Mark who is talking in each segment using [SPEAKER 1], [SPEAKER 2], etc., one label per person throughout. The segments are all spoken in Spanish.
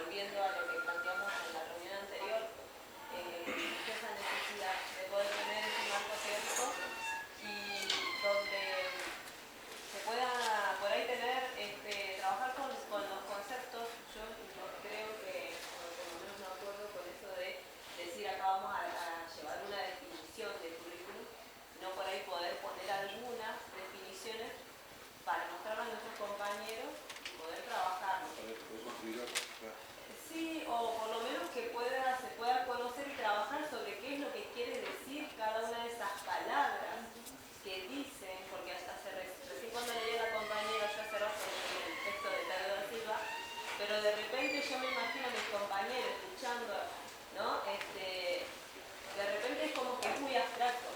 [SPEAKER 1] volviendo a lo que planteamos en la reunión anterior, esa necesidad de poder tener ese marco teórico y donde se pueda por ahí tener, trabajar con los conceptos. Yo creo que, por lo menos me acuerdo con eso de decir acá vamos a llevar una definición de currículum, no por ahí poder poner algunas definiciones para mostrar a nuestros compañeros y poder trabajarlo. Sí, o por lo menos que se pueda conocer y trabajar sobre qué es lo que quiere decir cada una de esas palabras que dicen, porque hasta recién cuando leí a la compañera, yo hace rato leí el texto de Tadedo Silva, pero de repente yo me imagino a mis compañeros escuchando, ¿no? De repente es como que es muy abstracto.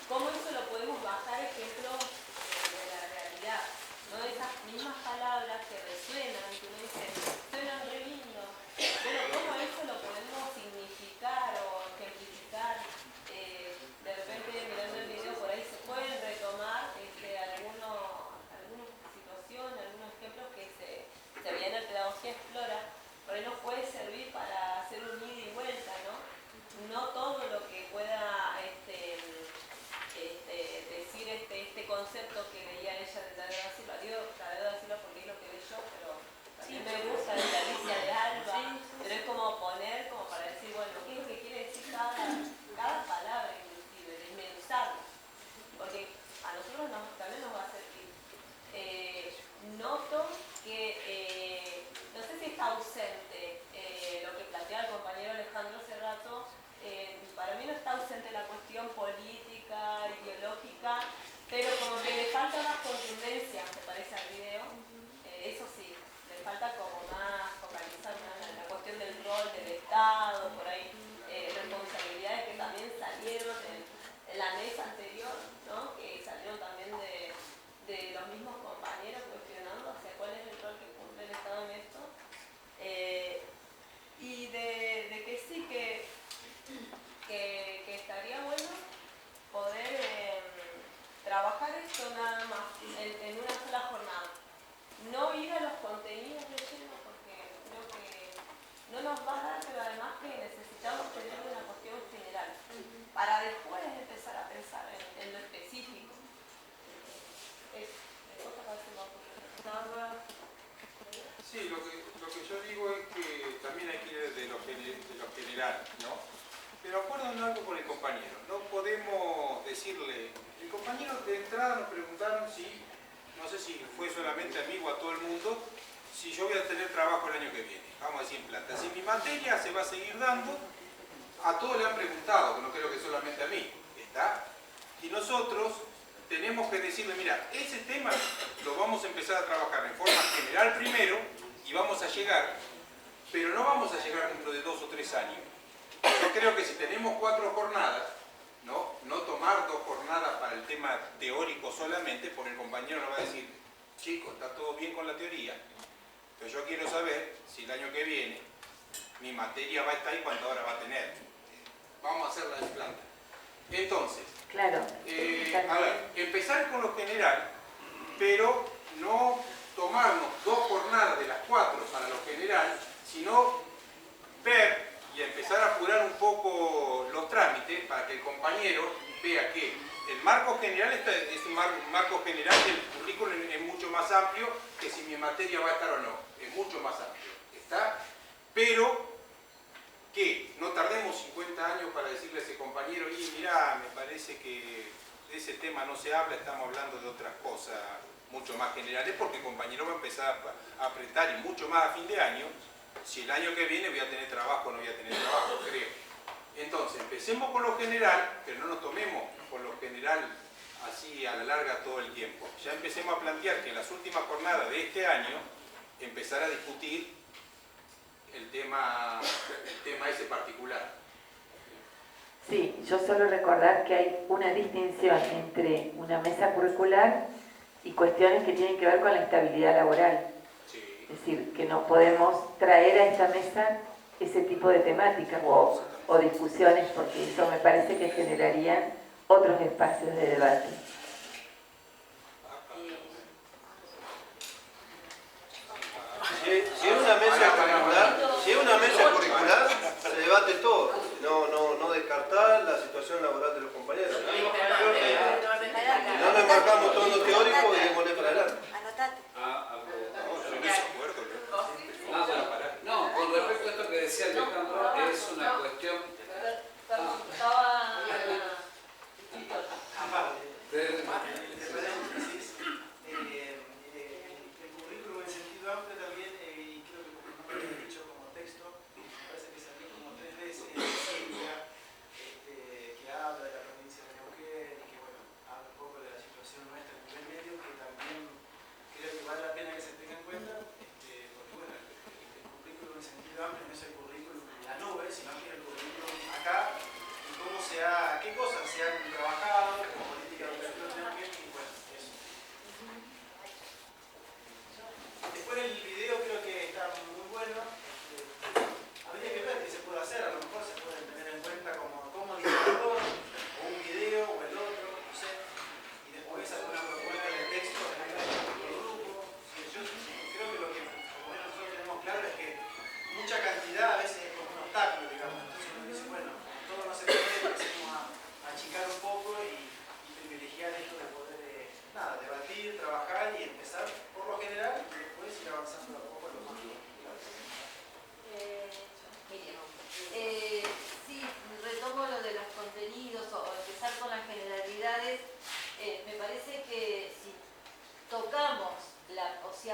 [SPEAKER 1] ¿Cómo eso lo podemos bajar ejemplos de la realidad? ¿No? Esas mismas palabras que resuenan, que uno dice, suenan re lindo. Bueno, ¿cómo eso lo podemos significar o ejemplificar? De repente mirando el video por ahí se pueden retomar algunas situaciones, algunos ejemplos que se veían en Pedagogía Explora. Por ahí nos puede servir para hacer un ida y vuelta, ¿no? No todo lo que pueda decir este concepto que veía ella de Tadedo da Silva. Digo Tadedo da Silva porque es lo que veo yo, pero también me gusta de Alicia de Alba, pero es como poner, como para decir, bueno, ¿qué es lo que quiere decir cada palabra inclusive? Desmenuzarlo, porque a nosotros también nos va a servir. Noto que, no sé si está ausente lo que plantea el compañero Alejandro hace rato. Para mí no está ausente la cuestión política, ideológica, pero como que le falta más contundencia, me parece, al video. Eso sí, le falta como más focalizar en la cuestión del rol del Estado, por ahí responsabilidades que también salieron en la mesa anterior, ¿no? Que salieron también de los mismos compañeros cuestionando hacia cuál es el rol que cumple el Estado en esto. Y de que sí, que estaría bueno poder trabajar esto nada más en una sola jornada. No ir a los contenidos de lleno porque creo que no nos va a dar, pero además que necesitamos tener una cuestión general para después empezar a pensar en lo específico.
[SPEAKER 2] Sí, lo que yo digo es que también hay que ir de lo general, ¿no? Pero acuerdan algo con el compañero. No podemos decirle... El compañero de entrada nos preguntaron si, no sé si fue solamente a mí o a todo el mundo, si yo voy a tener trabajo el año que viene. Vamos a decir en plata. Si mi materia se va a seguir dando, a todos le han preguntado, que no creo que solamente a mí. ¿Está? Y nosotros tenemos que decirle, mira, ese tema lo vamos a empezar a trabajar en forma general primero y vamos a llegar, pero no vamos a llegar dentro de 2 o 3 años. Yo creo que si tenemos 4 jornadas, no tomar 2 jornadas para el tema teórico solamente, porque el compañero nos va a decir, chicos, está todo bien con la teoría, pero yo quiero saber si el año que viene mi materia va a estar y cuánta hora va a tener. Vamos a hacerla de planta. Entonces,
[SPEAKER 3] claro.
[SPEAKER 2] A ver, empezar con lo general, pero no tomarnos 2 jornadas de las 4 para lo general, sino ver y empezar a apurar un poco los trámites para que el compañero vea que el marco general es un marco general y el currículum es mucho más amplio que si mi materia va a estar o no. Es mucho más amplio. ¿Está? Pero que no tardemos 50 años para decirle a ese compañero, y mirá, me parece que de ese tema no se habla, estamos hablando de otras cosas mucho más generales, porque el compañero va a empezar a apretar y mucho más a fin de año, si el año que viene voy a tener trabajo o no voy a tener trabajo, creo. Entonces, empecemos con lo general, pero no nos tomemos con lo general así a la larga todo el tiempo. Ya empecemos a plantear que en las últimas jornadas de este año, empezar a discutir el tema ese particular.
[SPEAKER 3] Sí, yo solo recordar que hay una distinción entre una mesa curricular y cuestiones que tienen que ver con la estabilidad laboral.
[SPEAKER 2] Sí.
[SPEAKER 3] Es decir, que no podemos traer a esta mesa ese tipo de temáticas o discusiones, porque eso me parece que generaría otros espacios de debate.
[SPEAKER 4] Si es una mesa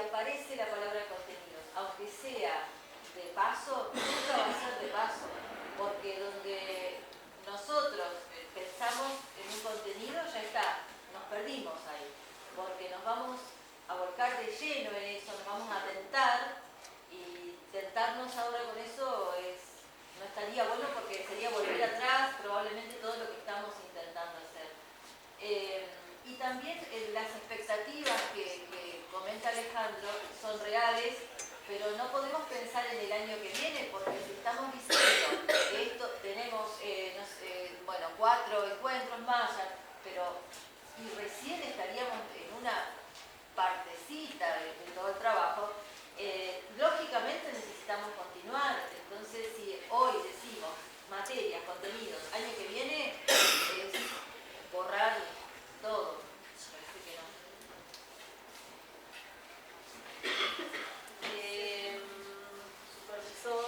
[SPEAKER 4] aparece la palabra contenidos, aunque sea de paso, nunca va a ser de paso, porque donde nosotros pensamos en un contenido, ya está, nos perdimos ahí, porque nos vamos a volcar de lleno en eso, nos vamos a tentar, y tentarnos ahora con eso no estaría bueno porque sería volver atrás probablemente todo lo que estamos intentando hacer. Y también las expectativas que comenta Alejandro son reales, pero no podemos pensar en el año que viene, porque si estamos diciendo que esto tenemos, bueno, 4 encuentros más, pero y recién estaríamos en una partecita de todo el trabajo, lógicamente necesitamos continuar. Entonces, si hoy decimos materias, contenidos, año que viene, es borrar todo. Parece que no. Supervisor.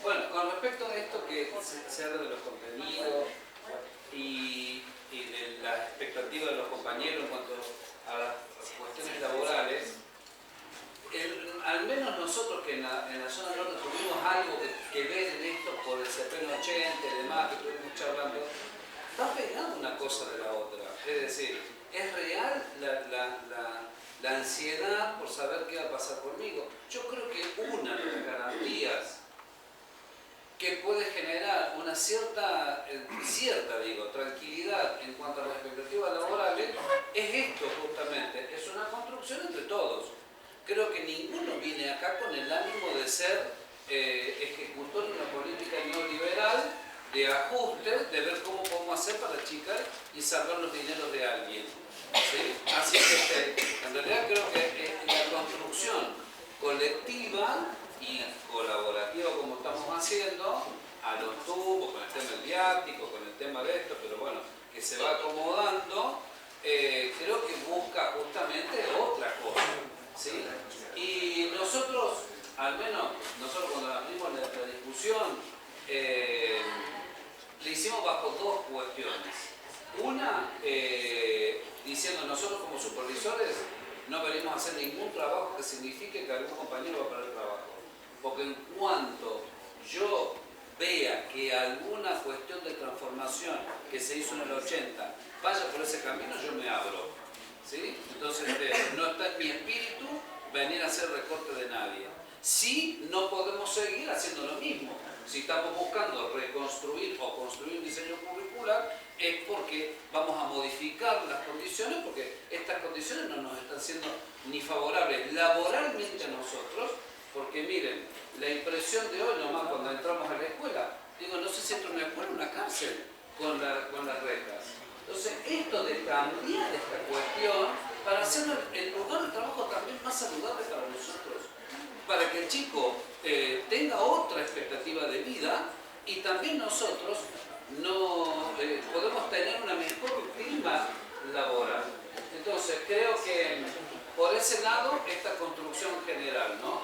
[SPEAKER 5] Bueno, con respecto a esto que se habla de los contenidos y de las expectativas de los compañeros en cuanto a las cuestiones laborales, al menos nosotros que en la zona norte tuvimos algo que ver en esto por el CP 80 y demás, que estuvimos charlando, va pegando una cosa de la otra. Es decir, es real la ansiedad por saber qué va a pasar conmigo. Yo creo que una de las garantías que puede generar una cierta tranquilidad en cuanto a las expectativas laborales es esto justamente, es una construcción entre todos. Creo que ninguno viene acá con el ánimo de ser ejecutor de una política neoliberal de ajuste, de ver cómo podemos hacer para achicar y salvar los dineros de alguien. ¿Sí? Así que en realidad creo que la construcción colectiva y colaborativa como estamos haciendo, a los tubos, con el tema mediático, con el tema de esto, pero bueno, que se va acomodando, creo que busca justamente otra cosa. ¿Sí? Y nosotros, al menos nosotros cuando abrimos la discusión, le hicimos bajo dos cuestiones. Una, diciendo nosotros como supervisores no venimos a hacer ningún trabajo que signifique que algún compañero va a perder trabajo. Porque en cuanto yo vea que alguna cuestión de transformación que se hizo en el 80 vaya por ese camino, yo me abro. ¿Sí? Entonces no está en mi espíritu venir a hacer recorte de nadie. Sí, no podemos seguir haciendo lo mismo. Si estamos buscando reconstruir o construir un diseño curricular, es porque vamos a modificar las condiciones, porque estas condiciones no nos están siendo ni favorables laboralmente a nosotros, porque miren, la impresión de hoy nomás cuando entramos a la escuela, digo, no sé si entro en una escuela o una cárcel con las rejas. Entonces, esto de cambiar esta cuestión para hacer el lugar de trabajo también más saludable para nosotros, para que el chico tenga otra expectativa de vida y también nosotros no podemos tener una mejor clima laboral. Entonces, creo que por ese lado, esta construcción general, ¿no?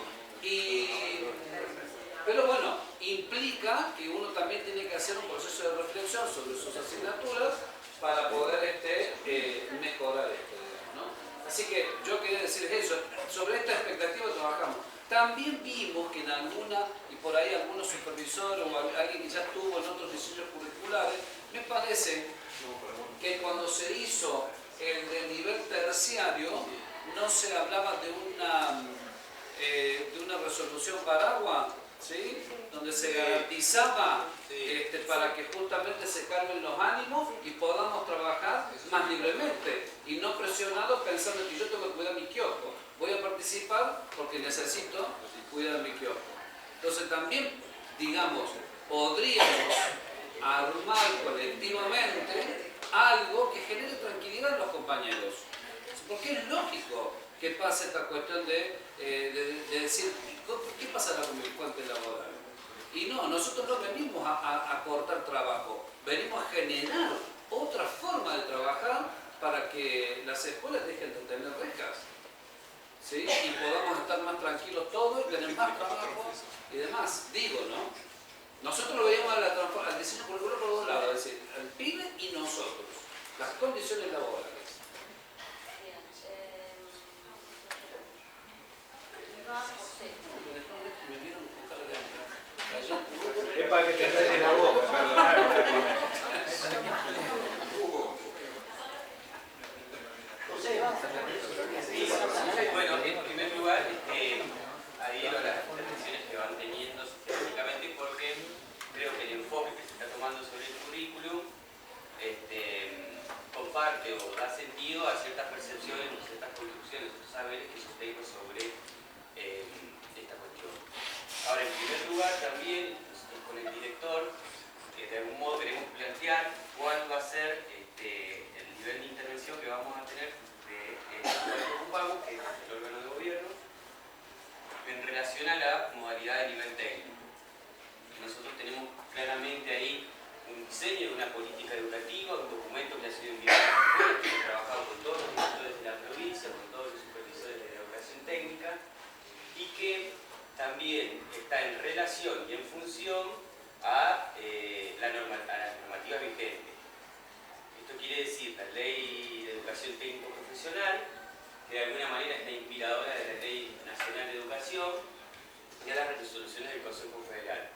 [SPEAKER 5] Pero bueno, implica que uno también tiene que hacer un proceso de reflexión sobre sus asignaturas para poder mejorar esto, digamos, ¿no? Así que yo quería decirles eso, sobre esta expectativa trabajamos. También vimos que en alguna, y por ahí algunos supervisores o alguien que ya estuvo en otros diseños curriculares, me parece que cuando se hizo el de nivel terciario, no se hablaba de una resolución paraguas, ¿sí? Donde se garantizaba para que justamente se calmen los ánimos y podamos trabajar más libremente y no presionados pensando que yo tengo que cuidar mi kiosco. Voy a participar porque necesito cuidar mi kiosco. Entonces también, digamos, podríamos armar colectivamente algo que genere tranquilidad en los compañeros. Porque es lógico que pase esta cuestión de decir, ¿qué pasará con mi fuente laboral? Y no, nosotros no venimos a cortar trabajo, venimos a generar otra forma de trabajar para que las escuelas dejen de tener rejas, ¿sí? Y podamos estar más tranquilos todos y tener más trabajo y demás. Digo, ¿no? Nosotros lo veíamos al diseño curricular por dos lados, es decir, el PYME y nosotros, las condiciones laborales.
[SPEAKER 6] Es para que te relle la boca, perdón.
[SPEAKER 7] Bueno, en primer lugar, adhiero a las reflexiones que van teniendo sistemáticamente porque creo que el enfoque que se está tomando sobre el currículum comparte o da sentido a ciertas percepciones, o ciertas construcciones, ciertos saberes que yo tengo sobre esta cuestión. Ahora, en primer lugar, también nosotros con el director, de algún modo queremos plantear cuál va a ser el nivel de intervención que vamos a tener de esto que ocupamos, que es el órgano de gobierno, en relación a la modalidad de nivel técnico. Nosotros tenemos claramente ahí un diseño de una política educativa, un documento que ha sido enviado a la escuela, que hemos trabajado con todos los directores de la provincia, con todos los supervisores de la educación técnica, y que también está en relación y en función a las normativas vigentes. Esto quiere decir la Ley de Educación Técnico Profesional, que de alguna manera está inspiradora de la Ley Nacional de Educación y a las resoluciones del Consejo Federal.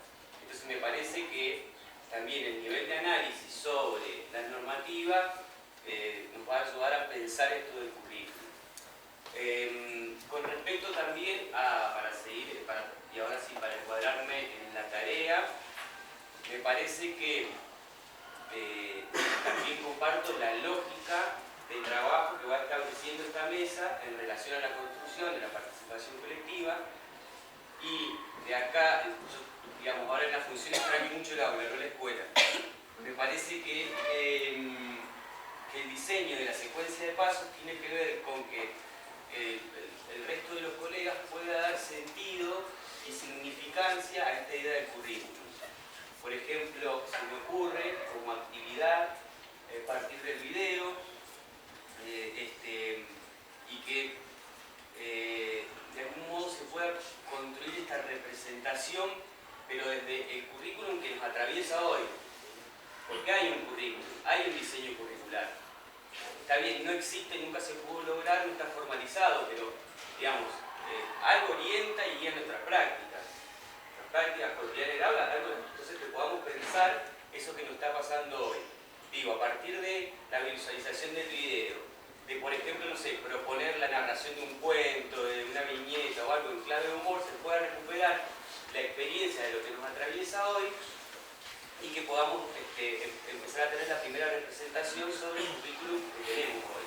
[SPEAKER 7] Entonces me parece que también el nivel de análisis sobre las normativas nos va a ayudar a pensar esto del currículum. Con respecto también a, para seguir, y ahora sí, para encuadrarme en la tarea, me parece que también comparto la lógica de trabajo que va estableciendo esta mesa en relación a la construcción de la participación colectiva, y de acá, digamos, ahora en la función extraño mucho el aula, no la escuela. Me parece que el diseño de la secuencia de pasos tiene que ver con que el resto de los colegas pueda dar sentido y significancia a esta idea del currículum. Por ejemplo, se me ocurre como actividad partir del video y que de algún modo se pueda construir esta representación, pero desde el currículum que nos atraviesa hoy. Porque hay un currículum, hay un diseño curricular. Está bien, no existe, nunca se pudo lograr, no está formalizado, pero digamos, algo orienta y guía nuestras prácticas. Nuestras prácticas cotidianas del aula, algo, entonces que podamos pensar eso que nos está pasando hoy. Digo, a partir de la visualización del video, de por ejemplo, no sé, proponer la narración de un cuento, de una viñeta o algo en clave de humor, se pueda recuperar la experiencia de lo que nos atraviesa hoy y que podamos empezar a tener la primera representación sobre el currículum que tenemos hoy.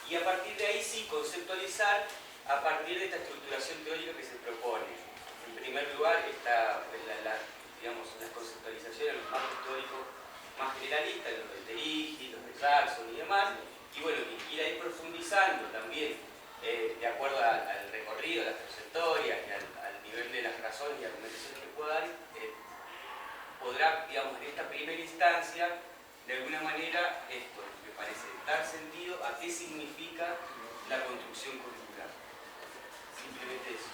[SPEAKER 7] Y a partir de ahí sí conceptualizar a partir de esta estructuración teórica que se propone. En primer lugar, digamos, las conceptualizaciones, los marcos teóricos más generalistas, los de Terigi, los de Jackson y demás, y bueno, ir a ir profundizando también de acuerdo al recorrido, a las trayectorias y al nivel de las razones y argumentaciones que pueda dar, podrá, digamos, en esta primera instancia, de alguna manera, esto me parece dar sentido a qué significa la construcción curricular. Simplemente eso.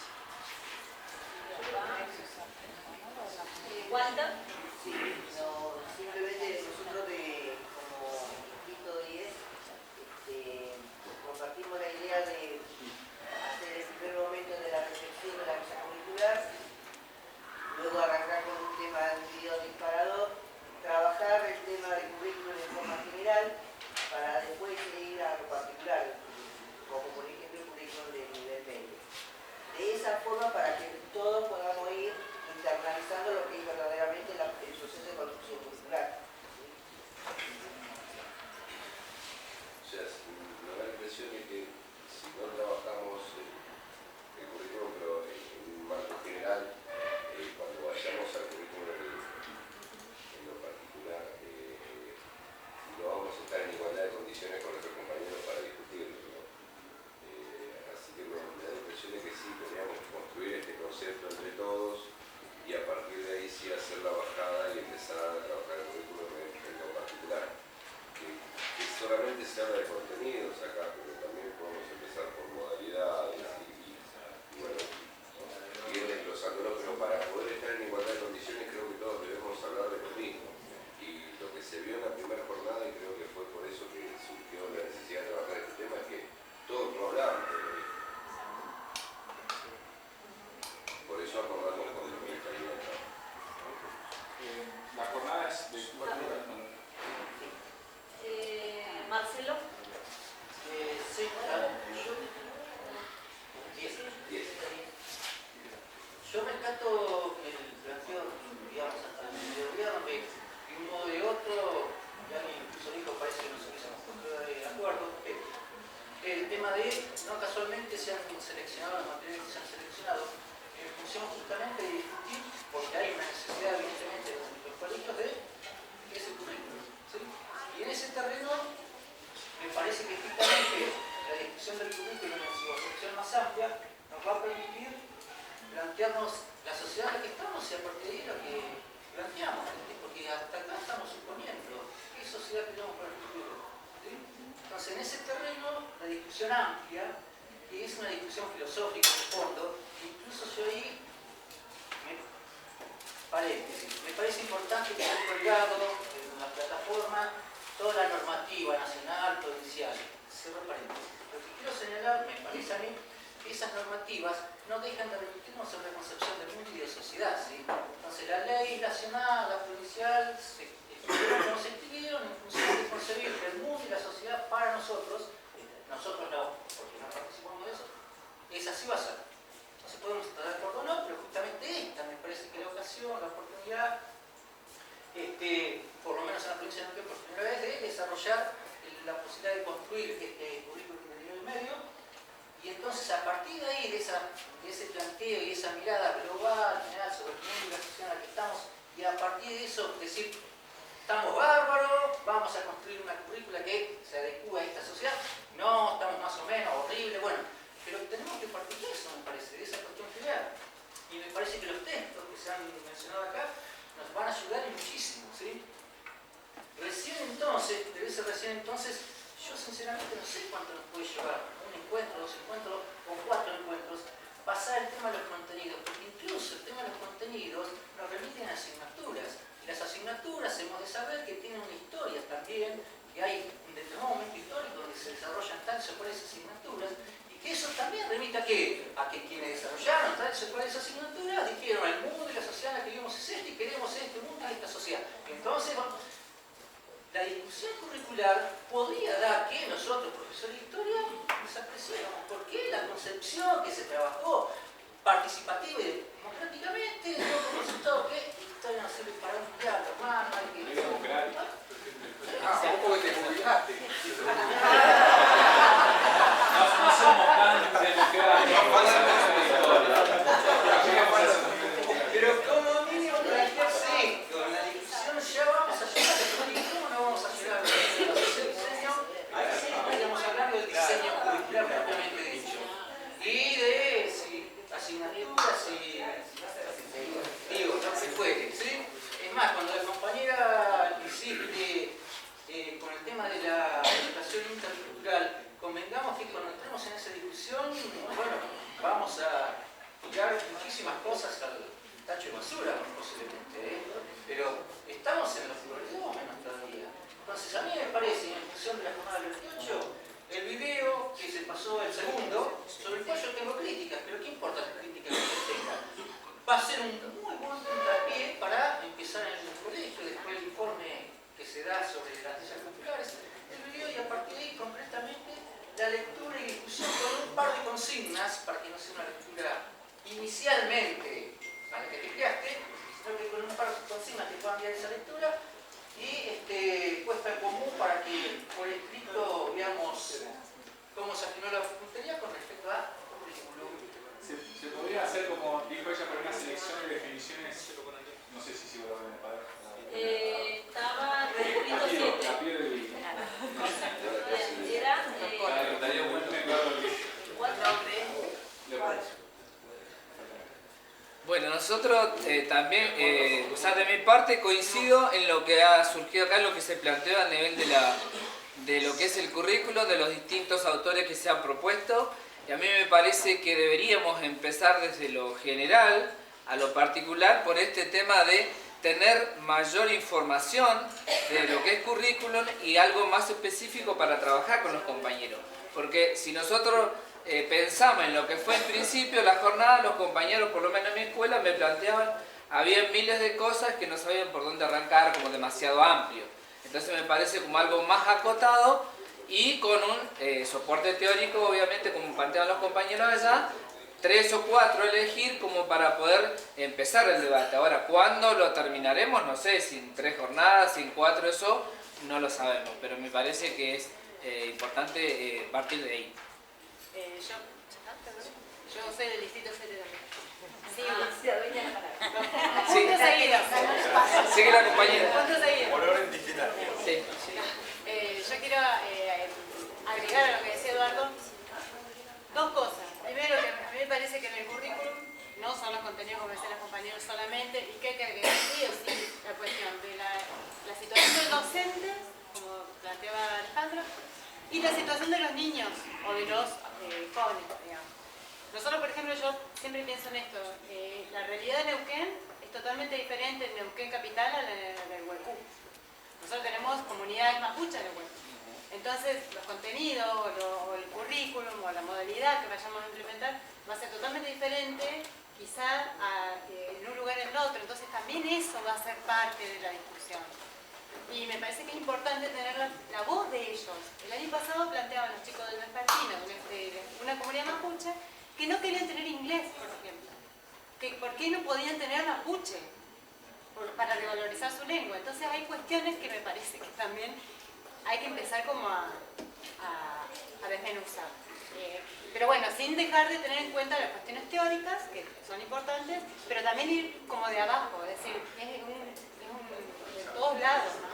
[SPEAKER 4] ¿Walter?
[SPEAKER 8] Sí, no, simplemente nosotros como Distrito 10 compartimos la idea de hacer el primer momento de la reflexión de la mesa curricular, luego arrancar con un tema de un video disparador, trabajar el tema del currículum en forma general, para después ir a lo particular, como por ejemplo el currículum de nivel medio. De esa forma, para que todos podamos ir internalizando lo que es verdaderamente el proceso de construcción curricular.
[SPEAKER 9] O sea, me da la impresión de que si no trabajamos el currículum, pero en un marco general, cuando vayamos al currículum en lo particular, no vamos a estar en igualdad de condiciones con nuestros compañeros para discutirlo, ¿no? Así que me da la impresión de que sí, teníamos que construir este concepto entre todos y a partir de ahí sí hacer la bajada y empezar a trabajar el currículum en lo particular. Que solamente se habla de contenidos acá, pero también podemos empezar por modalidades y bueno, ir desglosándolo, pero para poder estar en igualdad de condiciones creo que todos debemos hablar de lo mismo. Y lo que se vio en la primera jornada, y creo que fue por eso que surgió la necesidad de trabajar este tema, es que todos no hablaban de lo mismo.
[SPEAKER 10] seleccionado los materiales que se han seleccionado en función justamente de discutir, porque hay una necesidad evidentemente de los colegios de qué es el currículum, ¿sí? Y en ese terreno me parece que justamente la discusión del currículum en su acepción más amplia nos va a permitir plantearnos la sociedad en la que estamos y a partir de ahí lo que planteamos, porque hasta acá estamos suponiendo qué sociedad queremos para el futuro, ¿sí? Entonces en ese terreno la discusión amplia, que es una discusión filosófica de fondo, incluso yo ahí me parece importante que haya colgado en la plataforma toda la normativa nacional, provincial. Cierro paréntesis. Lo que quiero señalar, me parece a mí, que esas normativas no dejan de remitirnos a una concepción de mundo y de sociedad, ¿sí? Entonces la ley nacional, la provincial, se escribieron en función de concebir el mundo y la sociedad para nosotros no, porque no participamos de eso, es así va a ser. Entonces podemos estar de acuerdo o no, pero justamente esta me parece que la ocasión, la oportunidad, por lo menos en la provincia de Neuquén por primera vez, de desarrollar la posibilidad de construir este currículum de nivel medio, y entonces a partir de ahí, de ese planteo y esa mirada global, general sobre el mundo y la sociedad en la que estamos, y a partir de eso decir, estamos bárbaros, vamos a construir una currícula que se adecue a esta sociedad, no, estamos más o menos, horrible, bueno, pero tenemos que partir de eso, me parece, de esa cuestión general. Y me parece que los textos que se han mencionado acá nos van a ayudar muchísimo, ¿sí? Recién entonces, debe ser recién entonces, yo sinceramente no sé cuánto nos puede llevar, un encuentro, 2 encuentros o 4 encuentros, pasar el tema de los contenidos, porque incluso el tema de los contenidos nos remiten a asignaturas, y las asignaturas hemos de saber que tienen una historia también, que hay un determinado momento histórico donde se desarrollan tales o cuales asignaturas, y que eso también remite a qué? A que quienes desarrollaron tales o cuales asignaturas dijeron el mundo y la sociedad en la que vivimos es este y queremos este mundo y esta sociedad. Entonces, la discusión curricular podría dar que nosotros, profesores de historia, desapreciamos. ¿Por qué la concepción que se trabajó participativa y democráticamente dio como resultado que la historia no sirve para un teatro, hermano, hay que...
[SPEAKER 2] Un poco que te jubilaste.
[SPEAKER 5] No somos tan democráticos.
[SPEAKER 10] Pero como mínimo plantearse esto, en la discusión ya vamos a llegar a cómo no vamos a llegar a ese diseño, así estaríamos hablando del diseño curricular propiamente dicho. Y de asignaturas y digo, no se puede, ¿sí? Es más, cuando la compañera insiste con el tema de la educación intercultural, convengamos que cuando entremos en esa discusión, bueno, vamos a tirar muchísimas cosas al tacho de basura, posiblemente, pero estamos en los prolegómenos todavía. Entonces, a mí me parece, en función de la jornada del 28, el video que se pasó el segundo, sobre el cual yo tengo críticas, pero ¿qué importa las críticas que se tengan? Va a ser un muy buen puntapié para empezar en el colegio, después el informe que se da sobre las leyes culturales, el video y a partir de ahí concretamente la lectura y discusión con un par de consignas para que no sea una lectura inicialmente a la que te creaste, sino que con un par de consignas que puedan guiar esa lectura y puesta en común para que por escrito veamos cómo se afinó la puntería con respecto a currículum.
[SPEAKER 11] Se podría hacer como dijo ella, por una selección de definiciones, no sé si sigo la palabra.
[SPEAKER 1] Estaba en el punto 7. Era
[SPEAKER 12] Bueno, nosotros también, de mi parte, coincido en lo que ha surgido acá, en lo que se planteó a nivel de lo que es el currículo, de los distintos autores que se han propuesto. Y a mí me parece que deberíamos empezar desde lo general a lo particular por este tema de tener mayor información de lo que es currículum y algo más específico para trabajar con los compañeros. Porque si nosotros pensamos en lo que fue en principio la jornada, los compañeros, por lo menos en mi escuela, me planteaban, había miles de cosas que no sabían por dónde arrancar, como demasiado amplio. Entonces me parece como algo más acotado y con un soporte teórico, obviamente, como planteaban los compañeros allá, 3 o 4 elegir como para poder empezar el debate. Ahora, ¿cuándo lo terminaremos? No sé, si en 3 jornadas, si en 4, eso no lo sabemos, pero me parece que es importante partir de ahí.
[SPEAKER 13] Yo soy del distrito 7 también. Sí,
[SPEAKER 4] dueña de la palabra.
[SPEAKER 12] Sí.
[SPEAKER 13] puntos seguidos.
[SPEAKER 12] Sigue la compañera.
[SPEAKER 13] Puntos seguidos.
[SPEAKER 6] Por orden digital.
[SPEAKER 12] Sí.
[SPEAKER 13] Yo quiero agregar a lo que decía Eduardo dos cosas. Primero, que a mí me parece que en el currículum no son los contenidos, como decían los compañeros, solamente, y que hay que agregar sí o sí la cuestión de la situación del docente, como planteaba Alejandro, y la situación de los niños o de los jóvenes, digamos. Nosotros, por ejemplo, yo siempre pienso en esto, la realidad de Neuquén es totalmente diferente en Neuquén capital a la del Huelcú. Nosotros tenemos comunidades mapuches en el Huelcú. Entonces, los contenidos, o el currículum, o la modalidad que vayamos a implementar va a ser totalmente diferente, quizá en un lugar en el otro. Entonces, también eso va a ser parte de la discusión. Y me parece que es importante tener la voz de ellos. El año pasado planteaban los chicos del Vespertino, de una comunidad mapuche, que no querían tener inglés, por ejemplo. ¿Por qué no podían tener mapuche? Para revalorizar su lengua. Entonces hay cuestiones que me parece que también hay que empezar como a desmenuzar. Pero bueno, sin dejar de tener en cuenta las cuestiones teóricas, que son importantes, pero también ir como de abajo, es decir, es de todos lados, ¿no?